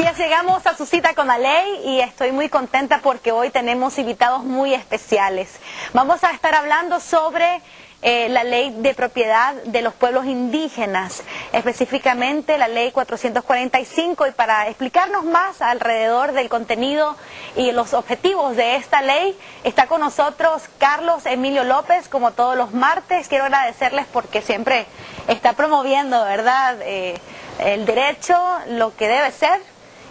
días, llegamos a su cita con la ley y estoy muy contenta porque hoy tenemos invitados muy especiales. Vamos a estar hablando sobre la ley de propiedad de los pueblos indígenas, específicamente la ley 445, y para explicarnos más alrededor del contenido y los objetivos de esta ley, está con nosotros Carlos Emilio López, como todos los martes. Quiero agradecerles porque siempre está promoviendo, ¿verdad?, el derecho, lo que debe ser,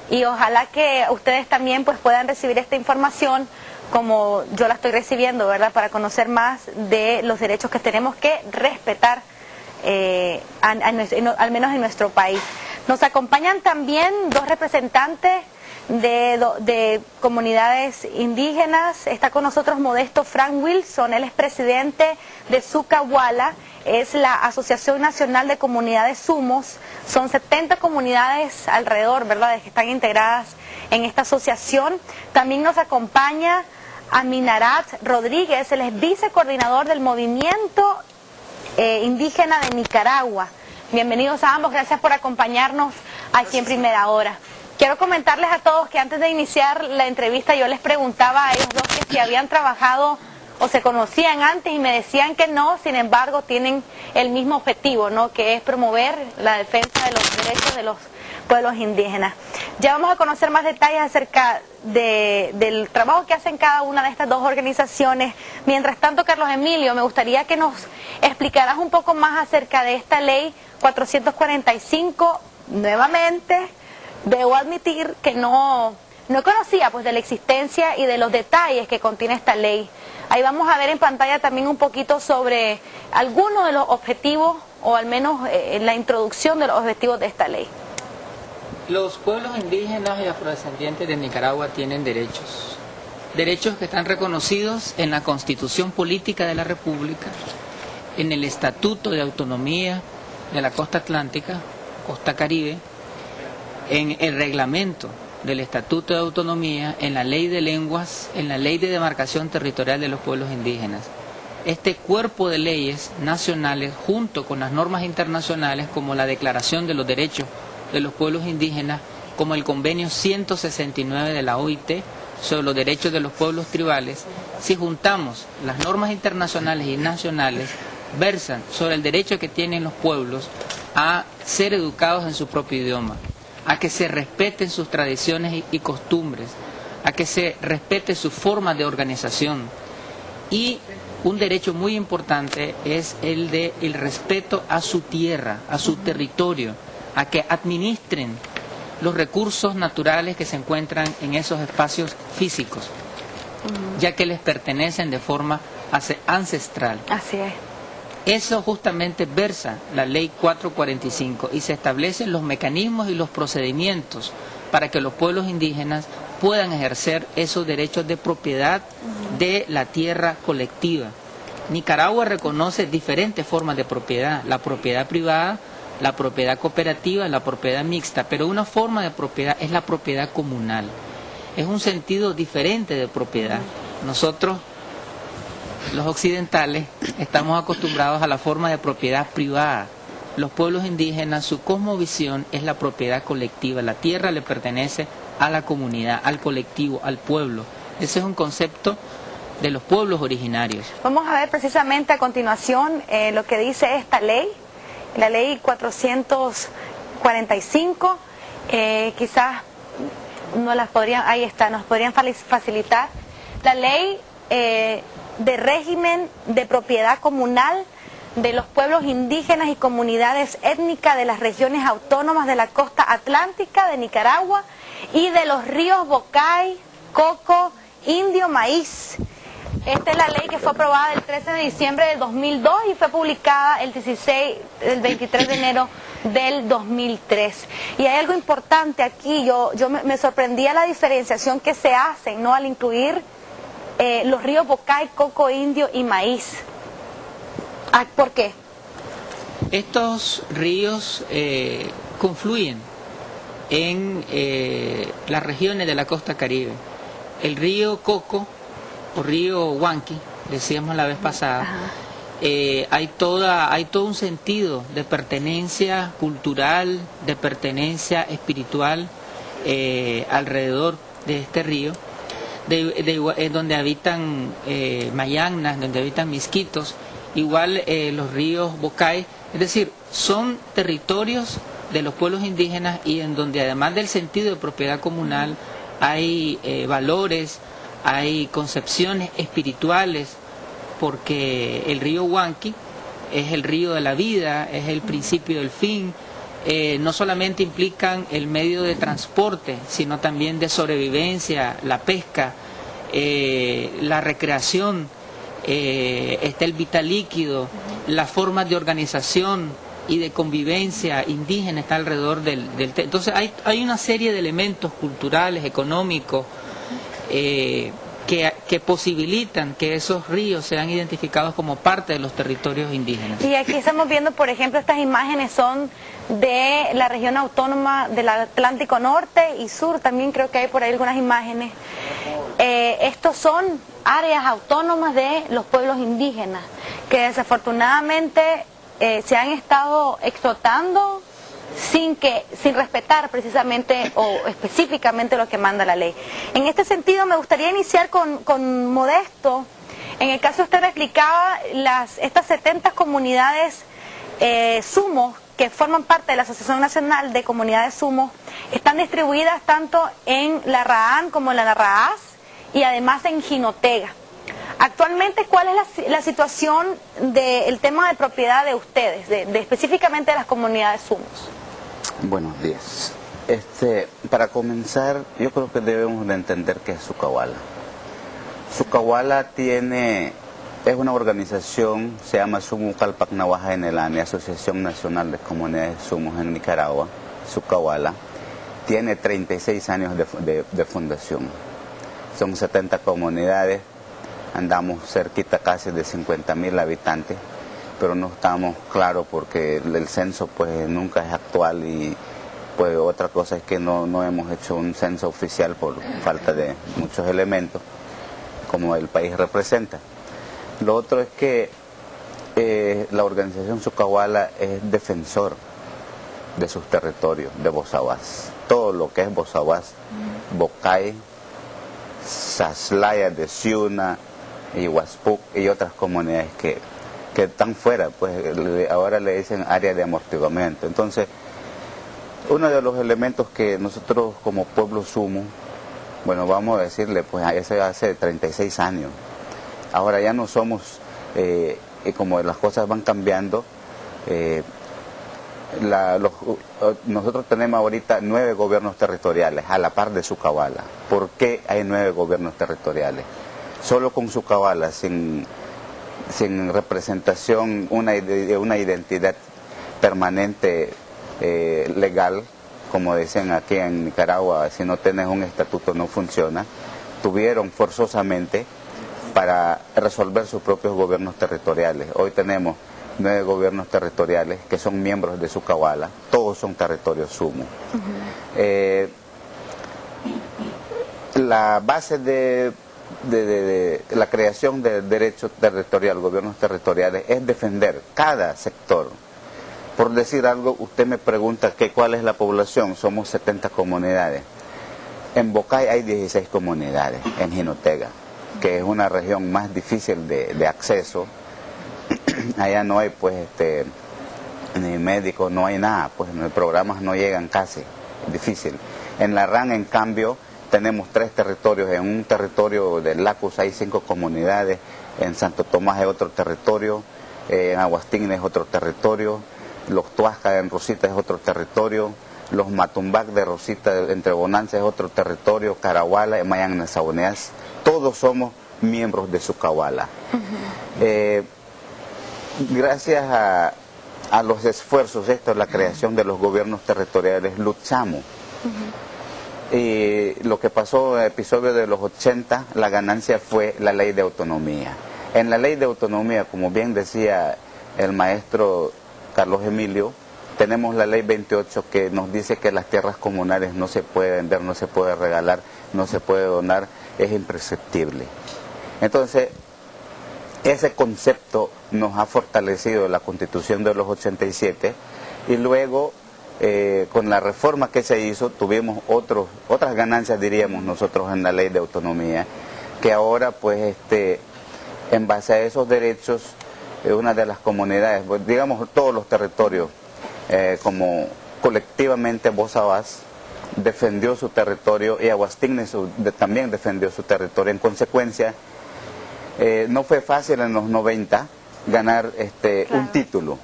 y ojalá que ustedes también pues puedan recibir esta información como yo la estoy recibiendo, ¿verdad?, para conocer más de los derechos que tenemos que respetar, al menos en nuestro país. Nos acompañan también dos representantes de comunidades indígenas. Está con nosotros Modesto Frank Wilson, él es presidente de Sucahuala, es la Asociación Nacional de Comunidades Sumos. Son 70 comunidades alrededor, ¿verdad?, que están integradas en esta asociación. También nos acompaña Aminarat Rodríguez, él es vicecoordinador del Movimiento Indígena de Nicaragua. Bienvenidos a ambos, gracias por acompañarnos aquí en Primera Hora. Quiero comentarles a todos que antes de iniciar la entrevista yo les preguntaba a ellos dos que si habían trabajado o se conocían antes y me decían que no. Sin embargo, tienen el mismo objetivo, ¿no?, que es promover la defensa de los derechos de los pueblos indígenas. Ya vamos a conocer más detalles acerca del trabajo que hacen cada una de estas dos organizaciones. Mientras tanto, Carlos Emilio, me gustaría que nos explicaras un poco más acerca de esta ley 445. Nuevamente, debo admitir que no conocía pues de la existencia y de los detalles que contiene esta ley. Ahí vamos a ver en pantalla también un poquito sobre algunos de los objetivos, o al menos la introducción de los objetivos de esta ley. Los pueblos indígenas y afrodescendientes de Nicaragua tienen derechos. Derechos que están reconocidos en la Constitución Política de la República, en el Estatuto de Autonomía de la Costa Atlántica, Costa Caribe, en el reglamento del Estatuto de Autonomía, en la Ley de Lenguas, en la Ley de Demarcación Territorial de los Pueblos Indígenas. Este cuerpo de leyes nacionales, junto con las normas internacionales como la Declaración de los Derechos de los Pueblos Indígenas, como el Convenio 169 de la OIT sobre los derechos de los pueblos tribales, si juntamos las normas internacionales y nacionales, versan sobre el derecho que tienen los pueblos a ser educados en su propio idioma, a que se respeten sus tradiciones y costumbres, a que se respete su forma de organización. Y un derecho muy importante es el de el respeto a su tierra, a su territorio, a que administren los recursos naturales que se encuentran en esos espacios físicos, ya que les pertenecen de forma ancestral. Así es. Eso justamente versa la ley 445 y se establecen los mecanismos y los procedimientos para que los pueblos indígenas puedan ejercer esos derechos de propiedad de la tierra colectiva. Nicaragua reconoce diferentes formas de propiedad: la propiedad privada, la propiedad cooperativa, la propiedad mixta, pero una forma de propiedad es la propiedad comunal. Es un sentido diferente de propiedad. Nosotros, los occidentales, estamos acostumbrados a la forma de propiedad privada. Los pueblos indígenas, su cosmovisión es la propiedad colectiva. La tierra le pertenece a la comunidad, al colectivo, al pueblo. Ese es un concepto de los pueblos originarios. Vamos a ver precisamente a continuación lo que dice esta ley, la ley 445. Quizás ahí está, nos podrían facilitar. La ley de régimen de propiedad comunal de los pueblos indígenas y comunidades étnicas de las regiones autónomas de la costa atlántica de Nicaragua y de los ríos Bocay, Coco, Indio, Maíz. Esta es la ley que fue aprobada el 13 de diciembre del 2002 y fue publicada el 23 de enero del 2003. Y hay algo importante aquí, yo me sorprendía la diferenciación que se hace, ¿no?, al incluir los ríos Bocay, Coco, Indio y Maíz. ¿Por qué? Estos ríos confluyen en las regiones de la costa caribe. El río Coco o río Huanqui, decíamos la vez pasada, hay todo un sentido de pertenencia cultural, de pertenencia espiritual, alrededor de este río, donde habitan mayagnas, donde habitan misquitos, igual los ríos Bocay, es decir, son territorios de los pueblos indígenas y en donde además del sentido de propiedad comunal hay valores, hay concepciones espirituales, porque el río Huanqui es el río de la vida, es el principio del fin. No solamente implican el medio de transporte, sino también de sobrevivencia, la pesca, la recreación, está el vital líquido, las formas de organización y de convivencia indígena está alrededor entonces hay una serie de elementos culturales, económicos, que posibilitan que esos ríos sean identificados como parte de los territorios indígenas. Y aquí estamos viendo, por ejemplo, estas imágenes son de la región autónoma del Atlántico Norte y Sur, también creo que hay por ahí algunas imágenes. Estos son áreas autónomas de los pueblos indígenas, que desafortunadamente se han estado explotando sin respetar precisamente o específicamente lo que manda la ley. En este sentido me gustaría iniciar con Modesto. En el caso usted explicaba estas 70 comunidades sumos que forman parte de la Asociación Nacional de Comunidades Sumos, están distribuidas tanto en la RAAN como en la RAAS y además en Jinotega. Actualmente, ¿cuál es la situación del tema de propiedad de ustedes, específicamente de las comunidades sumos? Buenos días. Para comenzar, yo creo que debemos de entender qué es Sucahuala. Sucahuala es una organización, se llama Sumu Calpac Nahuaja Enelani, Asociación Nacional de Comunidades Sumos en Nicaragua. Sucahuala tiene 36 años de fundación. Son 70 comunidades, andamos cerquita casi de 50.000 habitantes, pero no estamos claros porque el censo pues nunca es actual y pues otra cosa es que no hemos hecho un censo oficial por falta de muchos elementos como el país representa. Lo otro es que la organización Sucahuala es defensor de sus territorios, de Bozahuas. Todo lo que es Bozahuas, Bocay, Saslaya de Ciuna, y Huaspuc y otras comunidades que están fuera, pues ahora le dicen área de amortiguamiento. Entonces, uno de los elementos que nosotros como pueblo sumo, bueno, vamos a decirle, pues eso hace 36 años. Ahora ya no somos, y como las cosas van cambiando, nosotros tenemos ahorita 9 gobiernos territoriales a la par de Sucahuala. ¿Por qué hay 9 gobiernos territoriales? Solo con Sucahuala, sin representación, una identidad permanente legal, como dicen aquí en Nicaragua, si no tienes un estatuto no funciona, tuvieron forzosamente para resolver sus propios gobiernos territoriales. Hoy tenemos 9 gobiernos territoriales que son miembros de Sucahuala, todos son territorios sumos. La base de la creación del derecho territorial, gobiernos territoriales, es defender cada sector. Por decir algo, usted me pregunta cuál es la población, somos 70 comunidades. En Bocay hay 16 comunidades, en Jinotega, que es una región más difícil de acceso. Allá no hay pues ni médicos, no hay nada, pues los programas no llegan casi, es difícil. En la RAN, en cambio, tenemos 3 territorios. En un territorio de Lacus hay 5 comunidades, en Santo Tomás hay otro territorio, en Aguastín es otro territorio, los Tuasca en Rosita es otro territorio, los Matumbac de Rosita entre Bonanza es otro territorio, Carahuala, Mayán Nezahuneas, todos somos miembros de Sucahuala. Gracias a los esfuerzos, esto es la creación de los gobiernos territoriales, luchamos. Y lo que pasó en el episodio de los 80, la ganancia fue la ley de autonomía. En la ley de autonomía, como bien decía el maestro Carlos Emilio, tenemos la ley 28 que nos dice que las tierras comunales no se puede vender, no se puede regalar, no se puede donar, es imprescriptible. Entonces, ese concepto nos ha fortalecido la Constitución de los 87 y luego con la reforma que se hizo, tuvimos otras ganancias, diríamos nosotros, en la ley de autonomía, que ahora, pues, en base a esos derechos, una de las comunidades, pues, digamos, todos los territorios, como colectivamente Bozabás defendió su territorio y Aguastigna también defendió su territorio. En consecuencia, no fue fácil en los 90 ganar un título.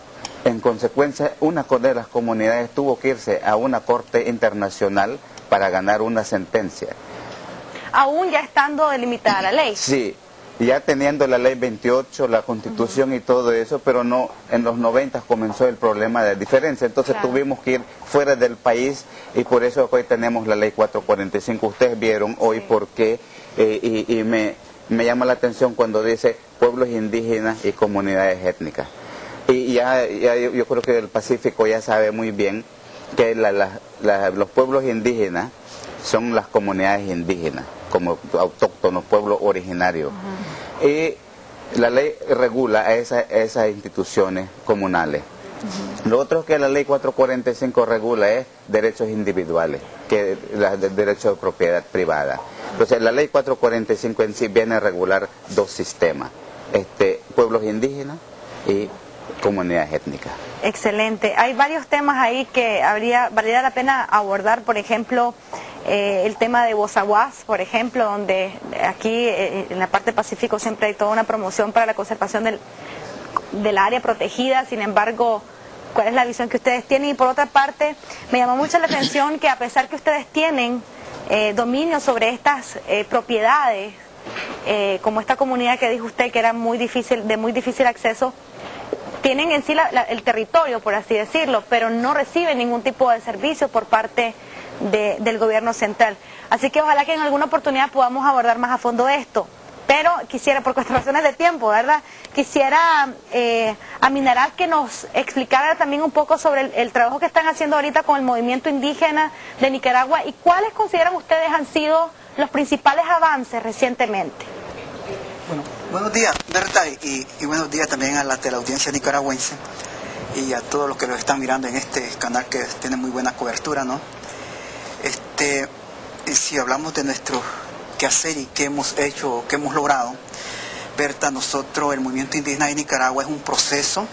En consecuencia, una de las comunidades tuvo que irse a una corte internacional para ganar una sentencia. Aún ya estando delimitada la ley. Sí, ya teniendo la ley 28, la Constitución y todo eso, pero no, en los 90 comenzó el problema de diferencia, entonces tuvimos que ir fuera del país y por eso hoy tenemos la ley 445. Ustedes vieron hoy por qué, y me llama la atención cuando dice pueblos indígenas y comunidades étnicas. Y ya yo creo que el Pacífico ya sabe muy bien que los pueblos indígenas son las comunidades indígenas, como autóctonos, pueblos originarios. Y la ley regula a esas instituciones comunales. Lo otro que la ley 445 regula es derechos individuales, que derechos de propiedad privada. Entonces la ley 445 en sí viene a regular dos sistemas, pueblos indígenas y comunidades étnicas. Excelente. Hay varios temas ahí que valdría la pena abordar, por ejemplo, el tema de Bozabás, por ejemplo, donde aquí en la parte Pacífico siempre hay toda una promoción para la conservación del área protegida. Sin embargo, ¿cuál es la visión que ustedes tienen? Y por otra parte, me llamó mucho la atención que a pesar que ustedes tienen dominio sobre estas propiedades, como esta comunidad que dijo usted que era de muy difícil acceso, tienen en sí el territorio, por así decirlo, pero no reciben ningún tipo de servicio por parte del gobierno central. Así que ojalá que en alguna oportunidad podamos abordar más a fondo esto. Pero quisiera, por cuestiones de tiempo, ¿verdad? Quisiera a Minarad que nos explicara también un poco sobre el trabajo que están haciendo ahorita con el movimiento indígena de Nicaragua y cuáles consideran ustedes han sido los principales avances recientemente. Bueno, buenos días, Berta, y buenos días también a la teleaudiencia nicaragüense y a todos los que lo están mirando en este canal que tiene muy buena cobertura, ¿no? Si hablamos de nuestro quehacer y qué hemos hecho, qué hemos logrado, Berta, nosotros, el movimiento indígena de Nicaragua es un proceso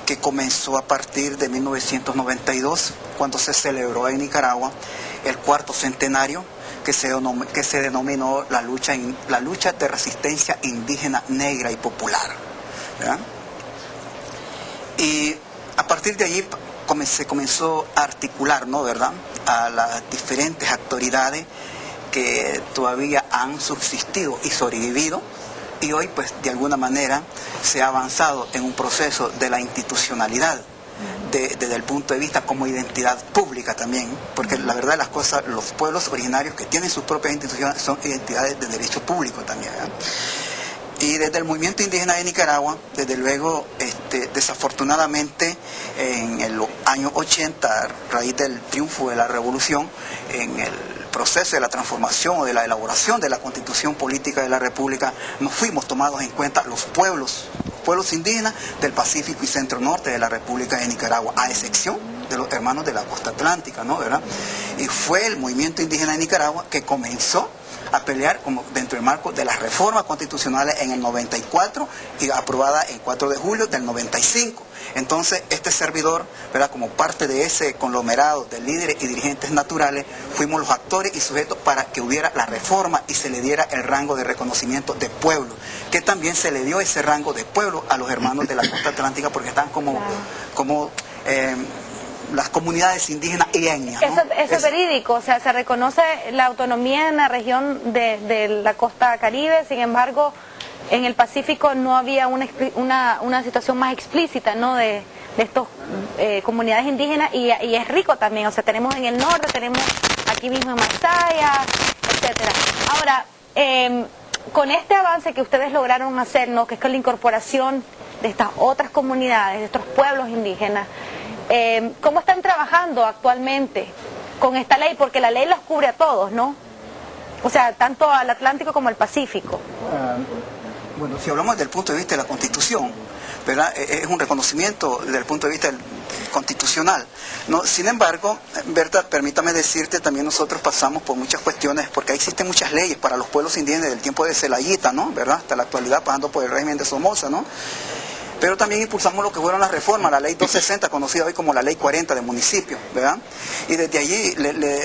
que comenzó a partir de 1992, cuando se celebró en Nicaragua el 4º centenario, que se denominó la lucha de resistencia indígena negra y popular, ¿verdad? Y a partir de allí se comenzó a articular, ¿no?, ¿verdad?, a las diferentes autoridades que todavía han subsistido y sobrevivido, y hoy pues de alguna manera se ha avanzado en un proceso de la institucionalidad desde el punto de vista como identidad pública también, porque la verdad de las cosas, los pueblos originarios que tienen sus propias instituciones son identidades de derecho público también, ¿verdad? Y desde el movimiento indígena de Nicaragua, desde luego, desafortunadamente, en el año 80, a raíz del triunfo de la revolución, en el proceso de la transformación o de la elaboración de la Constitución Política de la República, no fuimos tomados en cuenta los pueblos indígenas del Pacífico y Centro Norte de la República de Nicaragua, a excepción de los hermanos de la costa atlántica, ¿no?, ¿verdad? Y fue el movimiento indígena de Nicaragua que comenzó a pelear como dentro del marco de las reformas constitucionales en el 94 y aprobada el 4 de julio del 95. Entonces, este servidor, ¿verdad?, como parte de ese conglomerado de líderes y dirigentes naturales, fuimos los actores y sujetos para que hubiera la reforma y se le diera el rango de reconocimiento de pueblo, que también se le dio ese rango de pueblo a los hermanos de la costa atlántica porque están como las comunidades indígenas y etnias, ¿no? Eso es verídico, o sea, se reconoce la autonomía en la región de la costa caribe, sin embargo, en el Pacífico no había una situación más explícita, ¿no?, de estas comunidades indígenas y es rico también, o sea, tenemos en el norte, tenemos aquí mismo en Masaya, etcétera. Ahora, con este avance que ustedes lograron hacer, ¿no?, que es con la incorporación de estas otras comunidades, de estos pueblos indígenas, ¿cómo están trabajando actualmente con esta ley? Porque la ley los cubre a todos, ¿no? O sea, tanto al Atlántico como al Pacífico. Bueno, si hablamos desde el punto de vista de la Constitución, ¿verdad? Es un reconocimiento desde el punto de vista constitucional, ¿no? Sin embargo, Berta, permítame decirte, también nosotros pasamos por muchas cuestiones, porque existen muchas leyes para los pueblos indígenas del tiempo de Celayita, ¿no? ¿Verdad? Hasta la actualidad, pasando por el régimen de Somoza, ¿no? Pero también impulsamos lo que fueron las reformas, la ley 260, conocida hoy como la ley 40 de municipios, ¿verdad? Y desde allí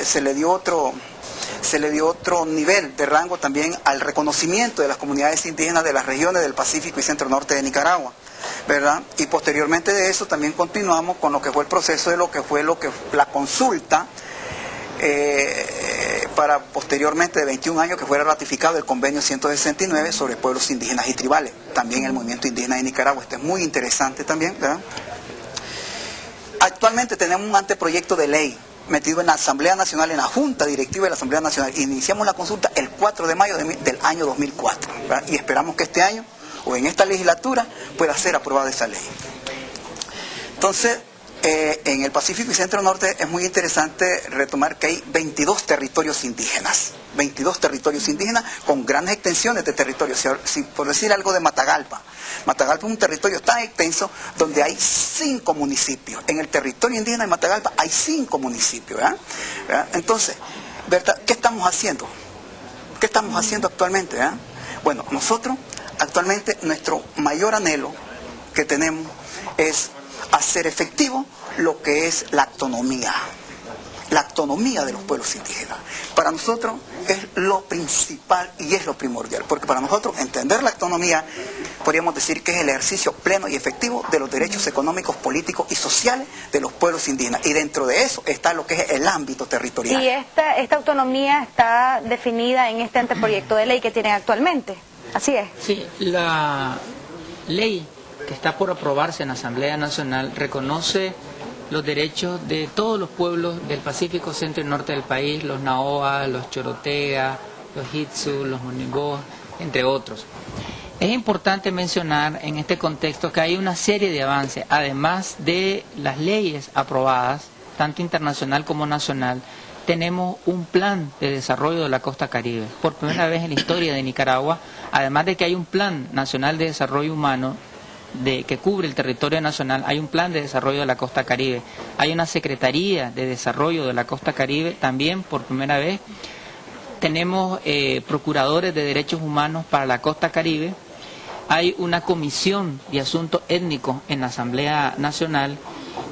se le dio otro nivel de rango también al reconocimiento de las comunidades indígenas de las regiones del Pacífico y Centro Norte de Nicaragua, ¿verdad? Y posteriormente de eso también continuamos con lo que fue el proceso de lo que fue la consulta para posteriormente de 21 años que fuera ratificado el convenio 169 sobre pueblos indígenas y tribales, también el movimiento indígena de Nicaragua. Esto es muy interesante también, ¿verdad? Actualmente tenemos un anteproyecto de ley metido en la Asamblea Nacional, en la Junta Directiva de la Asamblea Nacional. Iniciamos la consulta el 4 de mayo del año 2004, ¿verdad? Y esperamos que este año, o en esta legislatura, pueda ser aprobada esa ley. Entonces, en el Pacífico y Centro Norte es muy interesante retomar que hay 22 territorios indígenas con grandes extensiones de territorio. Por decir algo de Matagalpa, Matagalpa es un territorio tan extenso donde hay 5 municipios. En el territorio indígena de Matagalpa hay 5 municipios, ¿verdad? Entonces, Berta, ¿qué estamos haciendo? ¿Qué estamos haciendo actualmente? ¿Verdad? Bueno, nosotros actualmente nuestro mayor anhelo que tenemos es hacer efectivo lo que es la autonomía de los pueblos indígenas. Para nosotros es lo principal y es lo primordial, porque para nosotros entender la autonomía podríamos decir que es el ejercicio pleno y efectivo de los derechos económicos, políticos y sociales de los pueblos indígenas, y dentro de eso está lo que es el ámbito territorial. Y esta autonomía está definida en este anteproyecto de ley que tienen actualmente, ¿así es? Sí, la ley que está por aprobarse en la Asamblea Nacional reconoce los derechos de todos los pueblos del Pacífico, Centro y Norte del país, los Naoa, los Chorotega, los Hitsu, los Monigó, entre otros. Es importante mencionar en este contexto que hay una serie de avances, además de las leyes aprobadas, tanto internacional como nacional. Tenemos un plan de desarrollo de la costa caribe. Por primera vez en la historia de Nicaragua, además de que hay un plan nacional de desarrollo humano que cubre el territorio nacional, hay un plan de desarrollo de la costa caribe. Hay una Secretaría de Desarrollo de la Costa Caribe, también por primera vez. Tenemos procuradores de derechos humanos para la costa caribe. Hay una comisión de asuntos étnicos en la Asamblea Nacional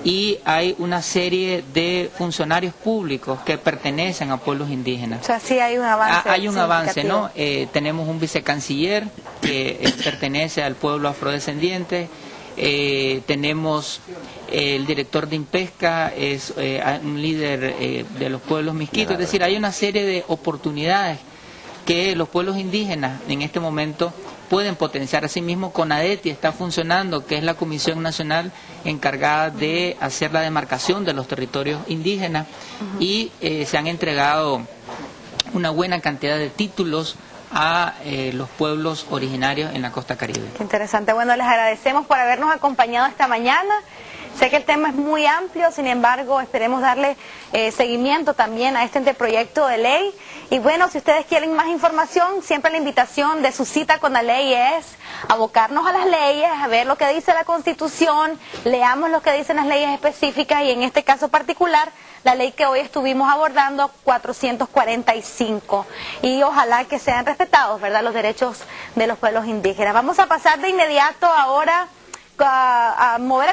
y hay una serie de funcionarios públicos que pertenecen a pueblos indígenas. O sea, sí hay un avance. Hay un avance, ¿no? Tenemos un vicecanciller que pertenece al pueblo afrodescendiente. Tenemos el director de INPESCA, es un líder de los pueblos misquitos. Es decir, hay una serie de oportunidades que los pueblos indígenas en este momento pueden potenciar. Asimismo, CONADETI está funcionando, que es la Comisión Nacional encargada de hacer la demarcación de los territorios indígenas, y se han entregado una buena cantidad de títulos a los pueblos originarios en la costa caribe. Qué interesante. Bueno, les agradecemos por habernos acompañado esta mañana. Sé que el tema es muy amplio, sin embargo, esperemos darle seguimiento también a este anteproyecto de ley. Y bueno, si ustedes quieren más información, siempre la invitación de su cita con la ley es abocarnos a las leyes, a ver lo que dice la Constitución, leamos lo que dicen las leyes específicas, y en este caso particular, la ley que hoy estuvimos abordando, 445. Y ojalá que sean respetados, ¿verdad?, los derechos de los pueblos indígenas. Vamos a pasar de inmediato ahora a mover el